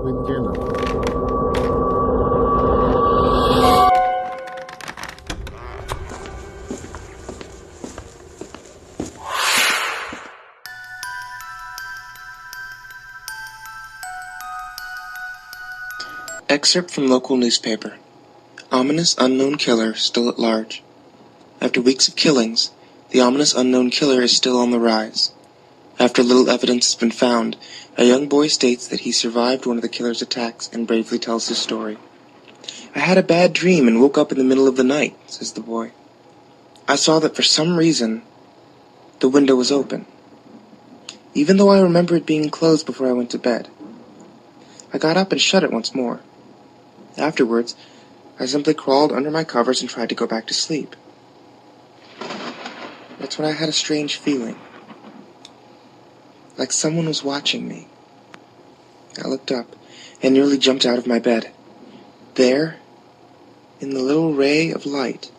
pequeno. Excerpt from local newspaper. Ominous unknown killer still at large. After weeks of killings, the ominous unknown killer is still on the rise. After little evidence has been found, a young boy states that he survived one of the killer's attacks and bravely tells his story. "I had a bad dream and woke up in the middle of the night," says the boy. "I saw that for some reason the window was open, even though I remember it being closed before I went to bed. I got up and shut it once more. Afterwards, I simply crawled under my covers and tried to go back to sleep. That's when I had a strange feeling, like someone was watching me. I looked up and nearly jumped out of my bed. There, in the little ray of light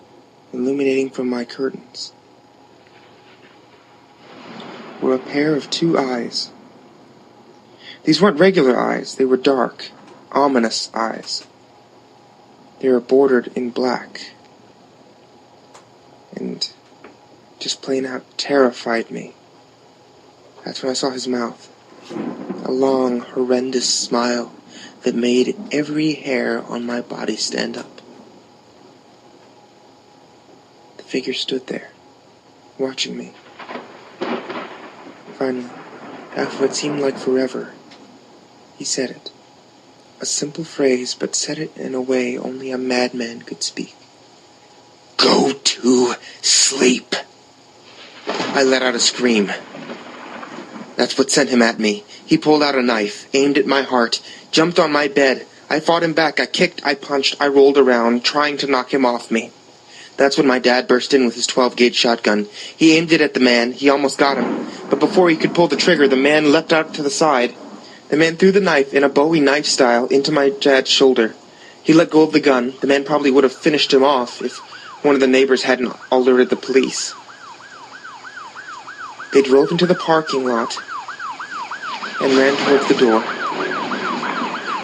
illuminating from my curtains, were a pair of two eyes. These weren't regular eyes, they were dark, ominous eyes. They were bordered in black, and just plain out terrified me. That's when I saw his mouth, a long, horrendous smile that made every hair on my body stand up. The figure stood there, watching me. Finally, after what seemed like forever, he said it. A simple phrase, but said it in a way only a madman could speak. "Go to sleep." I let out a scream. That's what sent him at me. He pulled out a knife, aimed at my heart, jumped on my bed. I fought him back. I kicked, I punched, I rolled around, trying to knock him off me. That's when my dad burst in with his 12-gauge shotgun. He aimed it at the man. He almost got him. But before he could pull the trigger, the man leapt out to the side. The man threw the knife in a Bowie knife style into my dad's shoulder. He let go of the gun. The man probably would have finished him off if one of the neighbors hadn't alerted the police. They drove into the parking lot and ran towards the door.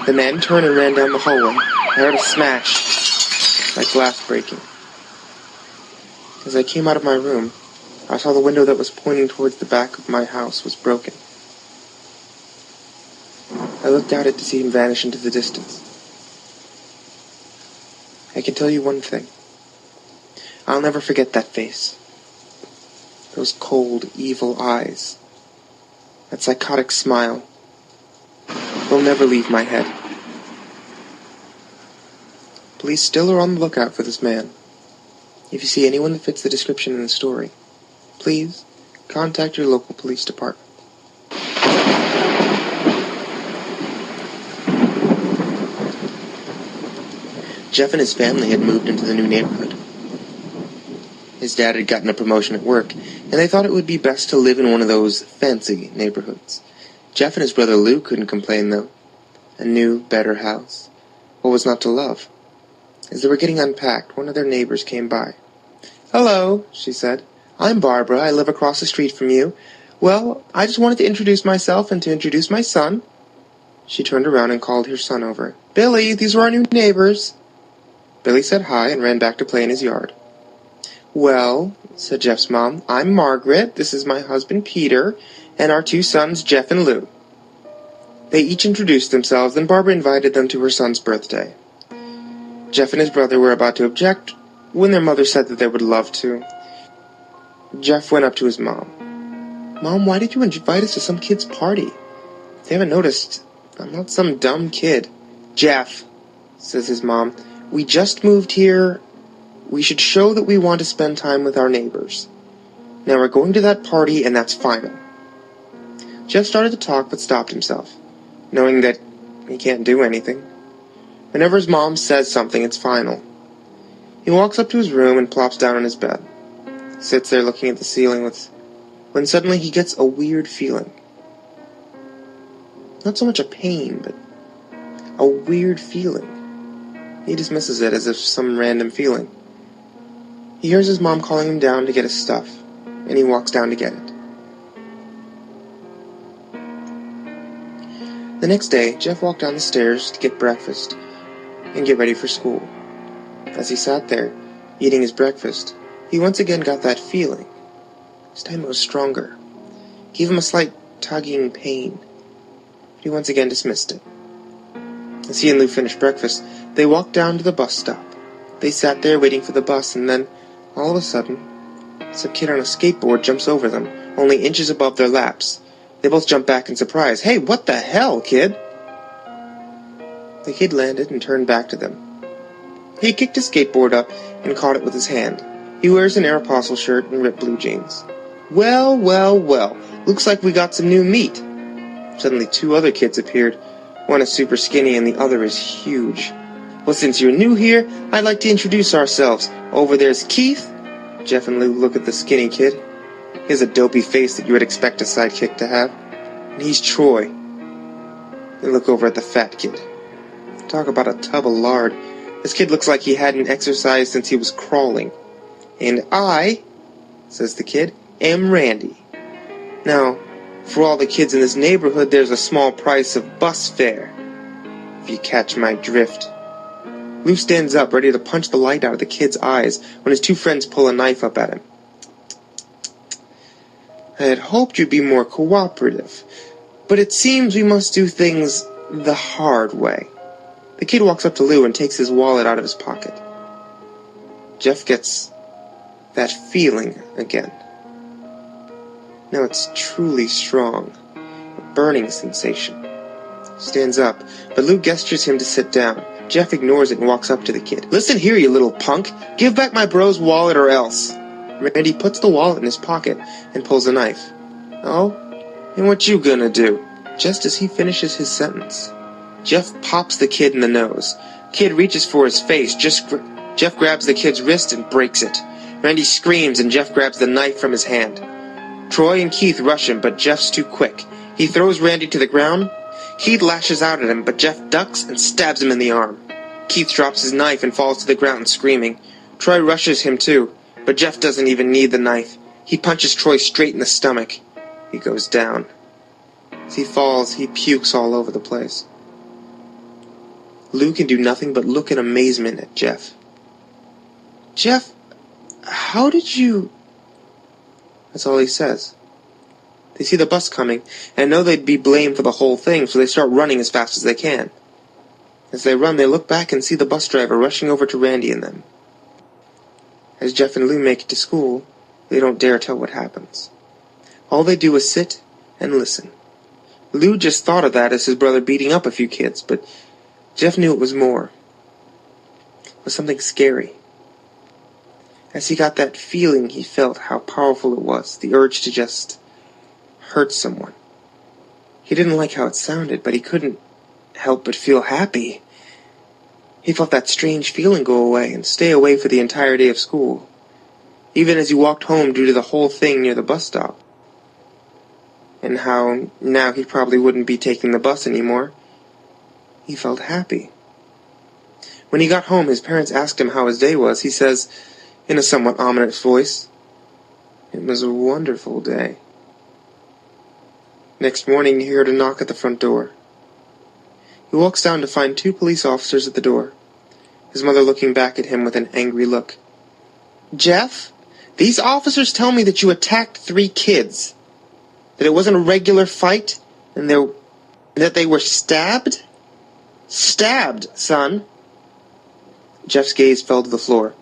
The man turned and ran down the hallway. I heard a smash, like glass breaking. As I came out of my room, I saw the window that was pointing towards the back of my house was broken. I looked out to see him vanish into the distance. I can tell you one thing. I'll never forget that face. Those cold, evil eyes. That psychotic smile. They'll never leave my head. Police still are on the lookout for this man. If you see anyone that fits the description in the story, please contact your local police department. Jeff and his family had moved into the new neighborhood. His dad had gotten a promotion at work, and they thought it would be best to live in one of those fancy neighborhoods. Jeff and his brother Lou couldn't complain, though. A new, better house. What was not to love? As they were getting unpacked, one of their neighbors came by. "Hello," she said. "I'm Barbara. I live across the street from you. Well, I just wanted to introduce myself and to introduce my son." She turned around and called her son over. "Billy, these are our new neighbors." Billy said hi and ran back to play in his yard. "Well," said Jeff's mom, "I'm Margaret, this is my husband Peter, and our two sons Jeff and Lou." They each introduced themselves, then Barbara invited them to her son's birthday. Jeff and his brother were about to object when their mother said that they would love to. Jeff went up to his mom. "Mom, why did you invite us to some kid's party? They haven't noticed. I'm not some dumb kid." "Jeff," says his mom, "we just moved here. We should show that we want to spend time with our neighbors. Now we're going to that party, and that's final." Jeff started to talk, but stopped himself, knowing that he can't do anything. Whenever his mom says something, it's final. He walks up to his room and plops down on his bed. He sits there looking at the ceiling when suddenly he gets a weird feeling. Not so much a pain, but a weird feeling. He dismisses it as if some random feeling. He hears his mom calling him down to get his stuff, and he walks down to get it. The next day, Jeff walked down the stairs to get breakfast and get ready for school. As he sat there, eating his breakfast, he once again got that feeling. This time it was stronger. It gave him a slight tugging pain, but he once again dismissed it. As he and Lou finished breakfast, they walked down to the bus stop. They sat there waiting for the bus, and then, all of a sudden, some kid on a skateboard jumps over them, only inches above their laps. They both jump back in surprise. "Hey, what the hell, kid?" The kid landed and turned back to them. He kicked his skateboard up and caught it with his hand. He wears an Aeropostale shirt and ripped blue jeans. "Well, well, well, looks like we got some new meat." Suddenly 2 other kids appeared. One is super skinny and the other is huge. "Well, since you're new here, I'd like to introduce ourselves. Over there's Keith." Jeff and Lou look at the skinny kid. He has a dopey face that you would expect a sidekick to have. And he's Troy. They look over at the fat kid. Talk about a tub of lard. This kid looks like he hadn't exercised since he was crawling. "And I," says the kid, "am Randy. Now, for all the kids in this neighborhood, there's a small price of bus fare, if you catch my drift." Lou stands up, ready to punch the light out of the kid's eyes, when his 2 friends pull a knife up at him. "I had hoped you'd be more cooperative, but it seems we must do things the hard way." The kid walks up to Lou and takes his wallet out of his pocket. Jeff gets that feeling again. Now it's truly strong, a burning sensation. He stands up, but Lou gestures him to sit down. Jeff ignores it and walks up to the kid. "Listen here, you little punk. Give back my bro's wallet or else." Randy puts the wallet in his pocket and pulls a knife. "Oh? And what you gonna do?" Just as he finishes his sentence, Jeff pops the kid in the nose. Kid reaches for his face. Jeff grabs the kid's wrist and breaks it. Randy screams and Jeff grabs the knife from his hand. Troy and Keith rush him, but Jeff's too quick. He throws Randy to the ground. Keith lashes out at him, but Jeff ducks and stabs him in the arm. Keith drops his knife and falls to the ground screaming. Troy rushes him too, but Jeff doesn't even need the knife. He punches Troy straight in the stomach. He goes down. As he falls, he pukes all over the place. Lou can do nothing but look in amazement at Jeff. "Jeff, how did you..." That's all he says. They see the bus coming, and know they'd be blamed for the whole thing, so they start running as fast as they can. As they run, they look back and see the bus driver rushing over to Randy and them. As Jeff and Lou make it to school, they don't dare tell what happens. All they do is sit and listen. Lou just thought of that as his brother beating up a few kids, but Jeff knew it was more. It was something scary. As he got that feeling, he felt how powerful it was, the urge to just hurt someone. He didn't like how it sounded, but he couldn't help but feel happy. He felt that strange feeling go away and stay away for the entire day of school, even as he walked home due to the whole thing near the bus stop. And how now he probably wouldn't be taking the bus anymore. He felt happy. When he got home, his parents asked him how his day was. He says, in a somewhat ominous voice, "It was a wonderful day." Next morning, he heard a knock at the front door. He walks down to find 2 police officers at the door, his mother looking back at him with an angry look. "Jeff, these officers tell me that you attacked 3 kids, that it wasn't a regular fight, and that they were stabbed? Stabbed, son." Jeff's gaze fell to the floor,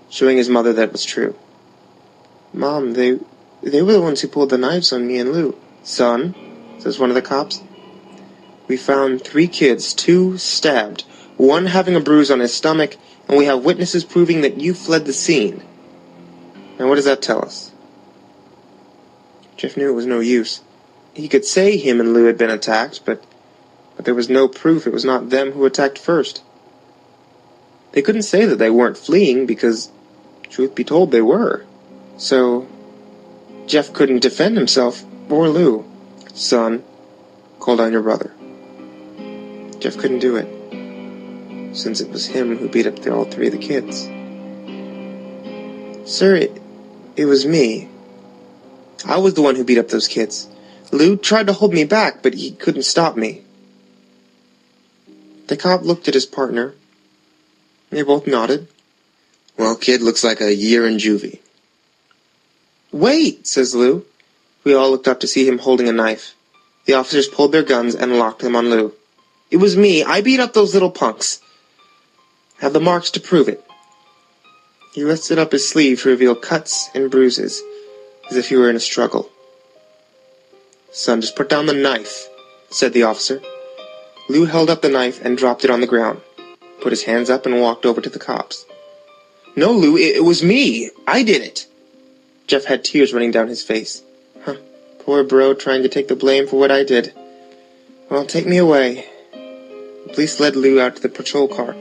showing his mother that it was true. "Mom, they were the ones who pulled the knives on me and Lou." "Son," says one of the cops, "we found 3 kids, 2 stabbed, 1 having a bruise on his stomach, and we have witnesses proving that you fled the scene. Now what does that tell us?" Jeff knew it was no use. He could say him and Lou had been attacked, but there was no proof it was not them who attacked first. They couldn't say that they weren't fleeing, because, truth be told, they were. So, Jeff couldn't defend himself, or Lou. "Son, call down your brother." Jeff couldn't do it, since it was him who beat up all 3 of the kids. "Sir, it was me. I was the one who beat up those kids. Lou tried to hold me back, but he couldn't stop me." The cop looked at his partner. They both nodded. Well, kid looks like a year in juvie. Wait, says Lou. We all looked up to see him holding a knife. The officers pulled their guns and locked them on Lou. It was me. I beat up those little punks. Have the marks to prove it. He lifted up his sleeve to reveal cuts and bruises, as if he were in a struggle. Son, just put down the knife, said the officer. Lou held up the knife and dropped it on the ground, put his hands up and walked over to the cops. No, Lou, it was me. I did it. Jeff had tears running down his face. Poor bro trying to take the blame for what I did. Well, take me away. The police led Lou out to the patrol car.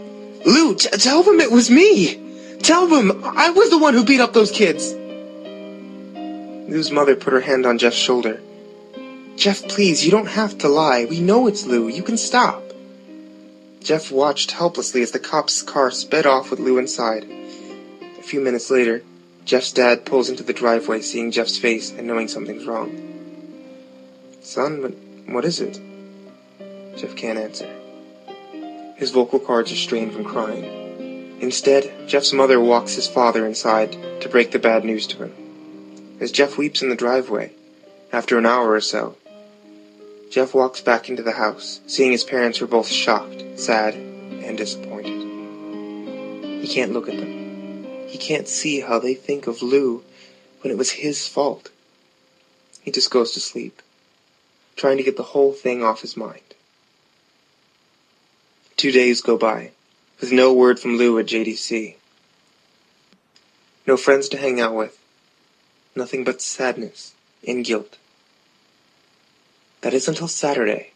Lou, tell them it was me! Tell them I was the one who beat up those kids! Lou's mother put her hand on Jeff's shoulder. Jeff, please, you don't have to lie. We know it's Lou. You can stop. Jeff watched helplessly as the cop's car sped off with Lou inside. A few minutes later, Jeff's dad pulls into the driveway, seeing Jeff's face and knowing something's wrong. Son, what is it? Jeff can't answer. His vocal cords are strained from crying. Instead, Jeff's mother walks his father inside to break the bad news to him. As Jeff weeps in the driveway, after an hour or so, Jeff walks back into the house, seeing his parents were both shocked, sad, and disappointed. He can't look at them. He can't see how they think of Lou when it was his fault. He just goes to sleep, trying to get the whole thing off his mind. 2 days go by, with no word from Lou at JDC. No friends to hang out with. Nothing but sadness and guilt. That is until Saturday,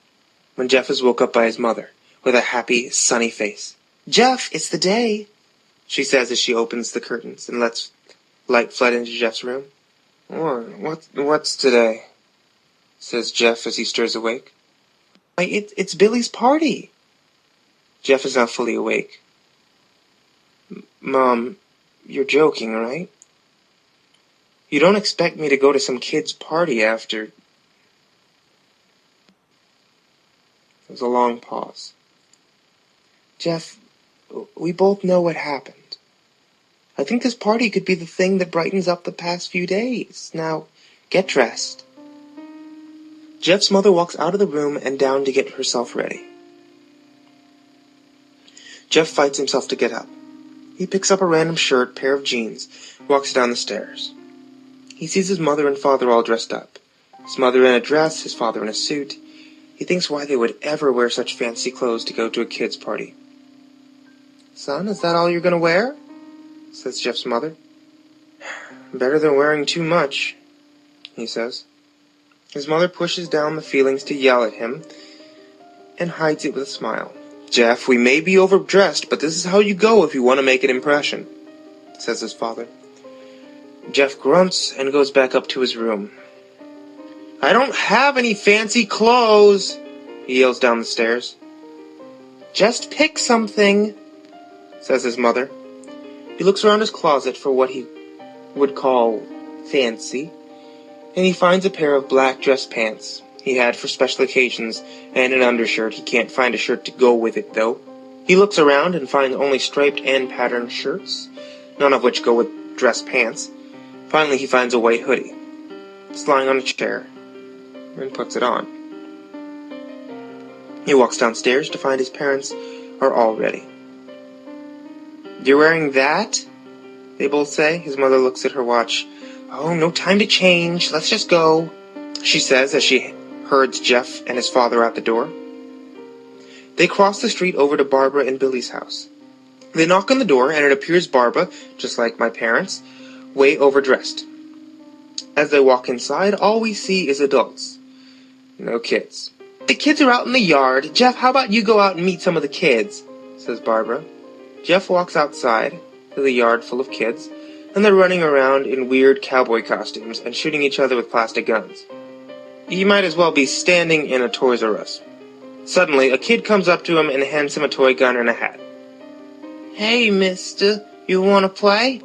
when Jeff is woke up by his mother, with a happy, sunny face. Jeff, it's the day, she says as she opens the curtains and lets light flood into Jeff's room. What's today? Says Jeff as he stirs awake. It's Billy's party. Jeff is now fully awake. Mom, you're joking, right? You don't expect me to go to some kid's party after... There's a long pause. Jeff, we both know what happened. I think this party could be the thing that brightens up the past few days. Now, get dressed. Jeff's mother walks out of the room and down to get herself ready. Jeff fights himself to get up. He picks up a random shirt, pair of jeans, walks down the stairs. He sees his mother and father all dressed up. His mother in a dress, his father in a suit. He thinks why they would ever wear such fancy clothes to go to a kid's party. Son, is that all you're going to wear? Says Jeff's mother. Better than wearing too much, he says. His mother pushes down the feelings to yell at him and hides it with a smile. Jeff, we may be overdressed, but this is how you go if you want to make an impression, says his father. Jeff grunts and goes back up to his room. I don't have any fancy clothes, he yells down the stairs. Just pick something, says his mother. He looks around his closet for what he would call fancy, and he finds a pair of black dress pants he had for special occasions and an undershirt. He can't find a shirt to go with it, though. He looks around and finds only striped and patterned shirts, none of which go with dress pants. Finally, he finds a white hoodie. It's lying on a chair, and puts it on. He walks downstairs to find his parents are all ready. You're wearing that? They both say. His mother looks at her watch. Oh, no time to change. Let's just go, she says as she herds Jeff and his father out the door. They cross the street over to Barbara and Billy's house. They knock on the door, and it appears Barbara, just like my parents, way overdressed. As they walk inside, all we see is adults. No kids. The kids are out in the yard. Jeff, how about you go out and meet some of the kids, says Barbara. Jeff walks outside to the yard full of kids, and they're running around in weird cowboy costumes and shooting each other with plastic guns. You might as well be standing in a Toys R Us. Suddenly, a kid comes up to him and hands him a toy gun and a hat. Hey, mister, you want to play?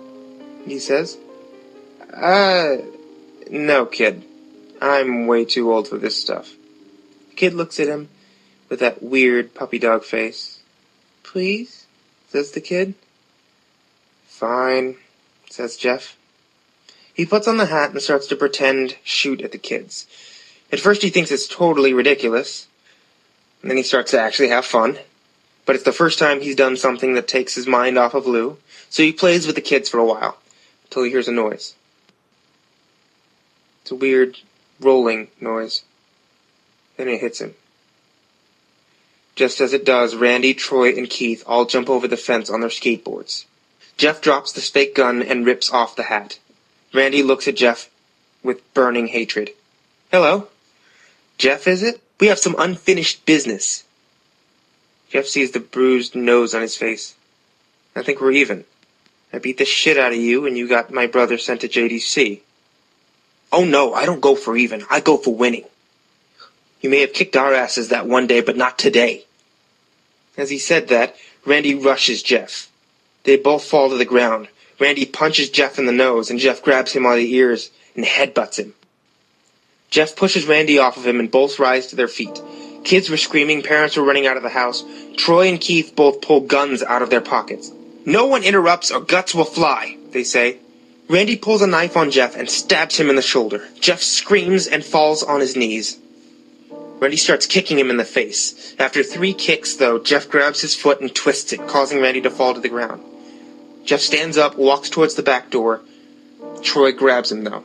He says. No, kid. I'm way too old for this stuff. The kid looks at him with that weird puppy dog face. "Please?" says the kid. "Fine," says Jeff. He puts on the hat and starts to pretend shoot at the kids. At first he thinks it's totally ridiculous, and then he starts to actually have fun. But it's the first time he's done something that takes his mind off of Lou, so he plays with the kids for a while, until he hears a noise. It's a weird, rolling noise. Then it hits him. Just as it does, Randy, Troy, and Keith all jump over the fence on their skateboards. Jeff drops the fake gun and rips off the hat. Randy looks at Jeff with burning hatred. "Hello. Jeff, is it? We have some unfinished business." Jeff sees the bruised nose on his face. "I think we're even. I beat the shit out of you, and you got my brother sent to JDC. "Oh no, I don't go for even. I go for winning. You may have kicked our asses that one day, but not today." As he said that, Randy rushes Jeff. They both fall to the ground. Randy punches Jeff in the nose, and Jeff grabs him by the ears and headbutts him. Jeff pushes Randy off of him, and both rise to their feet. Kids were screaming, parents were running out of the house. Troy and Keith both pull guns out of their pockets. "No one interrupts or guts will fly," they say. Randy pulls a knife on Jeff and stabs him in the shoulder. Jeff screams and falls on his knees. Randy starts kicking him in the face. After 3 kicks, though, Jeff grabs his foot and twists it, causing Randy to fall to the ground. Jeff stands up, walks towards the back door. Troy grabs him, though.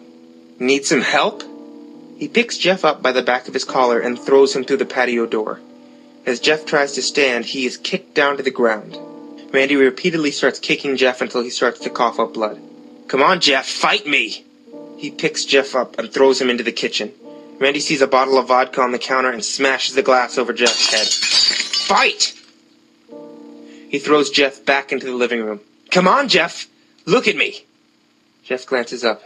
"Need some help?" He picks Jeff up by the back of his collar and throws him through the patio door. As Jeff tries to stand, he is kicked down to the ground. Randy repeatedly starts kicking Jeff until he starts to cough up blood. "Come on, Jeff, fight me!" He picks Jeff up and throws him into the kitchen. Randy sees a bottle of vodka on the counter and smashes the glass over Jeff's head. "Fight!" He throws Jeff back into the living room. "Come on, Jeff! Look at me!" Jeff glances up,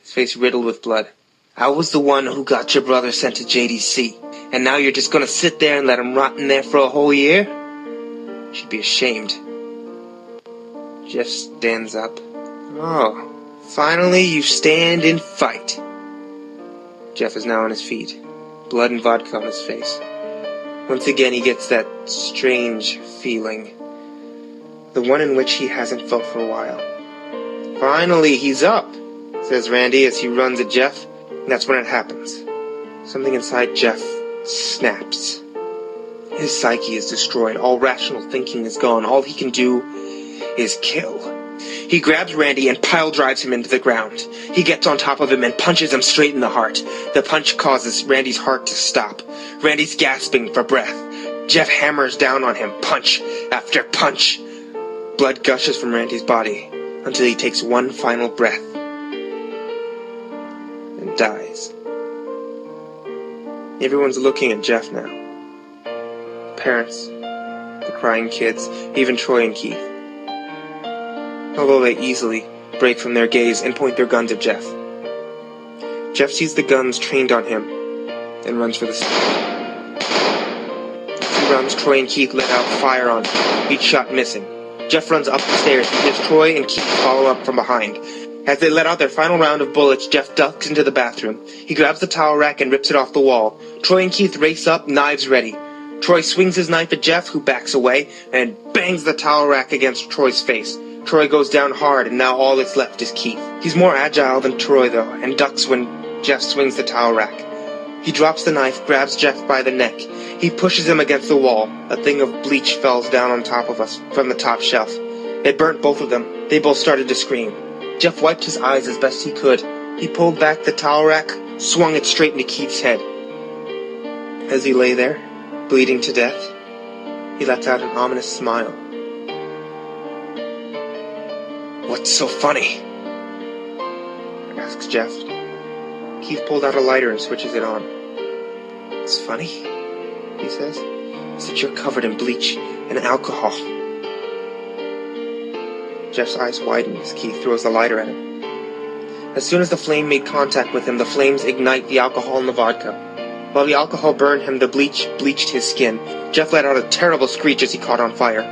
his face riddled with blood. "I was the one who got your brother sent to JDC, and now you're just gonna sit there and let him rot in there for a whole year? You should be ashamed." Jeff stands up. "Oh, finally you stand and fight." Jeff is now on his feet, blood and vodka on his face. Once again he gets that strange feeling, the one in which he hasn't felt for a while. "Finally he's up," says Randy as he runs at Jeff. And that's when it happens. Something inside Jeff snaps. His psyche is destroyed. All rational thinking is gone. All he can do is kill. He grabs Randy and pile drives him into the ground. He gets on top of him and punches him straight in the heart. The punch causes Randy's heart to stop. Randy's gasping for breath. Jeff hammers down on him, punch after punch. Blood gushes from Randy's body until he takes one final breath and dies. Everyone's looking at Jeff now. The parents, the crying kids, even Troy and Keith. Although they easily break from their gaze and point their guns at Jeff. Jeff sees the guns trained on him and runs for the stairs. As he runs, Troy and Keith let out fire on him, each shot missing. Jeff runs up the stairs and hears Troy and Keith follow up from behind. As they let out their final round of bullets, Jeff ducks into the bathroom. He grabs the towel rack and rips it off the wall. Troy and Keith race up, knives ready. Troy swings his knife at Jeff, who backs away, and bangs the towel rack against Troy's face. Troy goes down hard, and now all that's left is Keith. He's more agile than Troy, though, and ducks when Jeff swings the towel rack. He drops the knife, grabs Jeff by the neck. He pushes him against the wall. A thing of bleach falls down on top of us from the top shelf. It burnt both of them. They both started to scream. Jeff wiped his eyes as best he could. He pulled back the towel rack, swung it straight into Keith's head. As he lay there, bleeding to death, he lets out an ominous smile. "What's so funny?" asks Jeff. Keith pulled out a lighter and switches it on. "What's funny," he says, "is that you're covered in bleach and alcohol." Jeff's eyes widen as Keith throws the lighter at him. As soon as the flame made contact with him, the flames ignite the alcohol and the vodka. While the alcohol burned him, the bleach bleached his skin. Jeff let out a terrible screech as he caught on fire.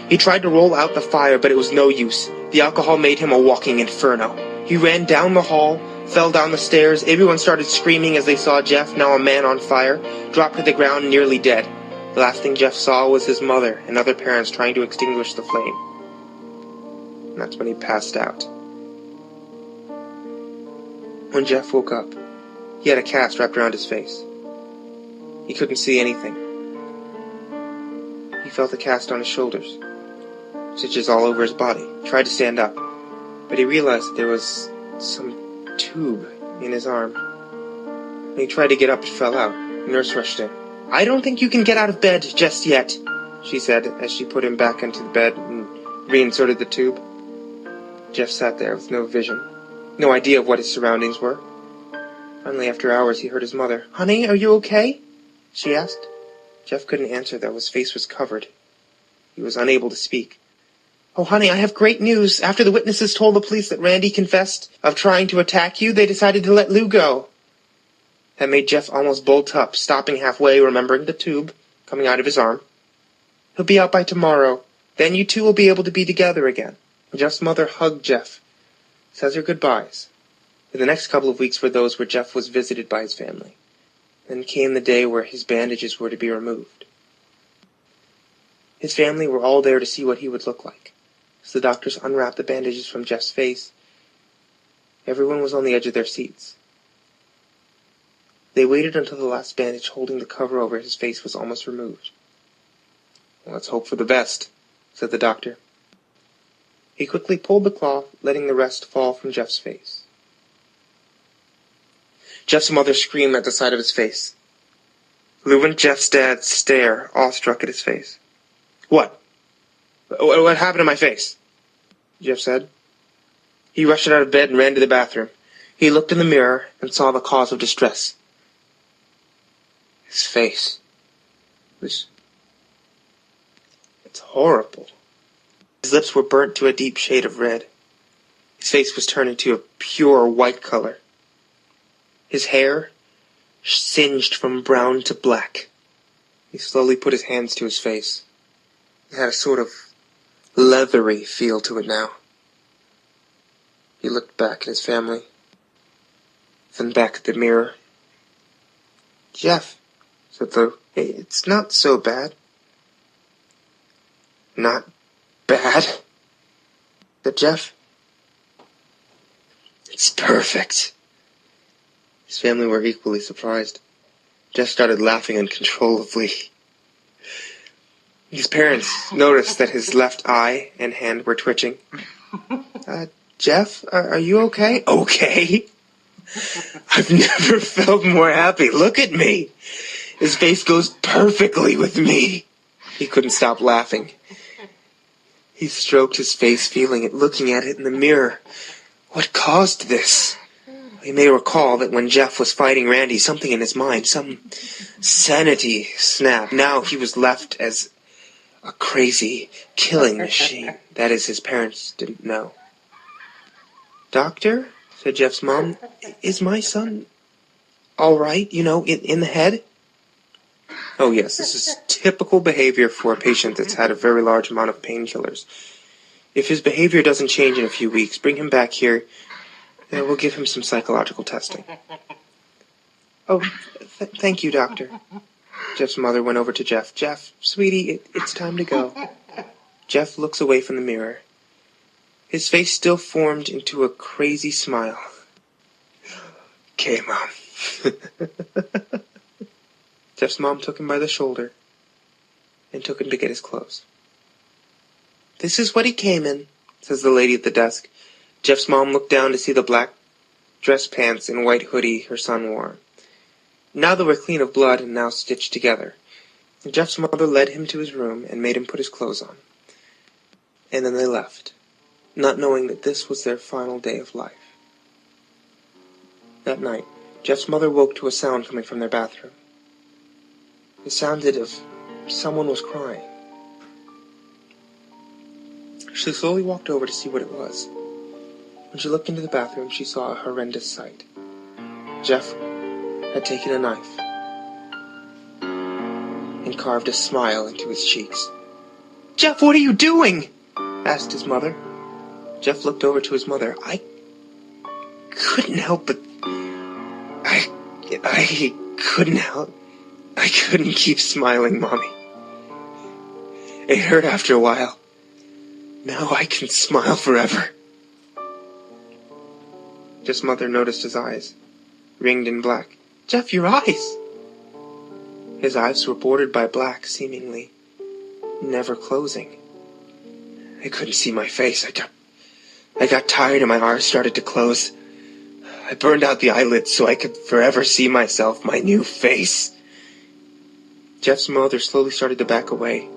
He tried to roll out the fire, but it was no use. The alcohol made him a walking inferno. He ran down the hall, fell down the stairs. Everyone started screaming as they saw Jeff, now a man on fire, drop to the ground nearly dead. The last thing Jeff saw was his mother and other parents trying to extinguish the flame. And that's when he passed out. When Jeff woke up, he had a cast wrapped around his face. He couldn't see anything. He felt the cast on his shoulders, stitches all over his body. He tried to stand up, but he realized that there was some tube in his arm. When he tried to get up, it fell out. The nurse rushed in. "I don't think you can get out of bed just yet," she said as she put him back into the bed and reinserted the tube. Jeff sat there with no vision, no idea of what his surroundings were. Finally, after hours, he heard his mother. "Honey, are you okay?" she asked. Jeff couldn't answer, though his face was covered. He was unable to speak. "Oh, honey, I have great news. After the witnesses told the police that Randy confessed of trying to attack you, they decided to let Lou go." That made Jeff almost bolt up, stopping halfway, remembering the tube coming out of his arm. "He'll be out by tomorrow. Then you two will be able to be together again." Jeff's mother hugged Jeff, says her goodbyes. The next couple of weeks were those where Jeff was visited by his family. Then came the day where his bandages were to be removed. His family were all there to see what he would look like. As the doctors unwrapped the bandages from Jeff's face, everyone was on the edge of their seats. They waited until the last bandage holding the cover over his face was almost removed. "Well, let's hope for the best," said the doctor. He quickly pulled the cloth, letting the rest fall from Jeff's face. Jeff's mother screamed at the sight of his face. Lou and Jeff's dad stare, awestruck at his face. What happened to my face?" Jeff said. He rushed out of bed and ran to the bathroom. He looked in the mirror and saw the cause of distress. His face. It's horrible. His lips were burnt to a deep shade of red. His face was turned into a pure white color. His hair singed from brown to black. He slowly put his hands to his face. It had a sort of leathery feel to it now. He looked back at his family, then back at the mirror. "Jeff," said Lou, "hey, it's not so bad." "Not bad?" said Jeff. "It's perfect." His family were equally surprised. Jeff started laughing uncontrollably. His parents noticed that his left eye and hand were twitching. Jeff, are you okay?" "Okay? I've never felt more happy. Look at me. His face goes perfectly with me." He couldn't stop laughing. He stroked his face, feeling it, looking at it in the mirror. What caused this? He may recall that when Jeff was fighting Randy, something in his mind, some sanity snapped. Now he was left as a crazy killing machine. That is, his parents didn't know. "Doctor," said Jeff's mom, "is my son all right, in the head?" "Oh, yes, this is typical behavior for a patient that's had a very large amount of painkillers. If his behavior doesn't change in a few weeks, bring him back here. We'll give him some psychological testing." "Oh, thank you, doctor." Jeff's mother went over to Jeff. "Jeff, sweetie, it's time to go." Jeff looks away from the mirror. His face still formed into a crazy smile. "Okay, Mom." Jeff's mom took him by the shoulder and took him to get his clothes. "This is what he came in," says the lady at the desk. Jeff's mom looked down to see the black dress pants and white hoodie her son wore. Now they were clean of blood and now stitched together. Jeff's mother led him to his room and made him put his clothes on. And then they left, not knowing that this was their final day of life. That night, Jeff's mother woke to a sound coming from their bathroom. It sounded as if someone was crying. She slowly walked over to see what it was. When she looked into the bathroom, she saw a horrendous sight. Jeff had taken a knife and carved a smile into his cheeks. "Jeff, what are you doing?" asked his mother. Jeff looked over to his mother. I couldn't help but... I couldn't help... I couldn't keep smiling, Mommy. It hurt after a while. Now I can smile forever. Jeff's mother noticed his eyes, ringed in black. Jeff, your eyes! His eyes were bordered by black, seemingly never closing. I couldn't see my face. I got tired and my eyes started to close. I burned out the eyelids so I could forever see myself, my new face. Jeff's mother slowly started to back away,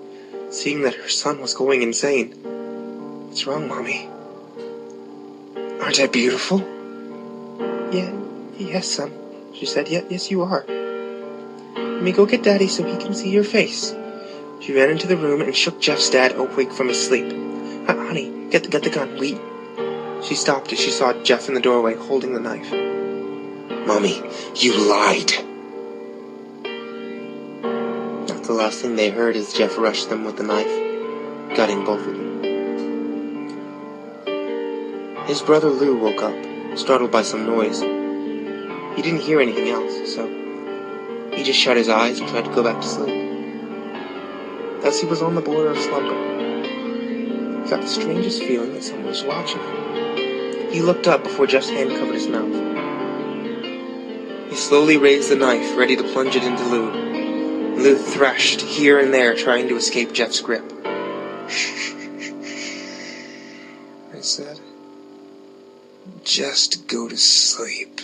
seeing that her son was going insane. What's wrong, Mommy? Aren't I beautiful? Yes, son, she said. Yes, you are. Let me go get Daddy so he can see your face. She ran into the room and shook Jeff's dad awake from his sleep. Honey, get the gun, wait. She stopped as she saw Jeff in the doorway holding the knife. Mommy, you lied. Not the last thing they heard as Jeff rushed them with the knife, gutting both of them. His brother Lou woke up, startled by some noise. He didn't hear anything else, so he just shut his eyes and tried to go back to sleep. As he was on the border of slumber, he got the strangest feeling that someone was watching him. He looked up before Jeff's hand covered his mouth. He slowly raised the knife, ready to plunge it into Lou. Lou threshed here and there, trying to escape Jeff's grip. Shh, I said. Just go to sleep.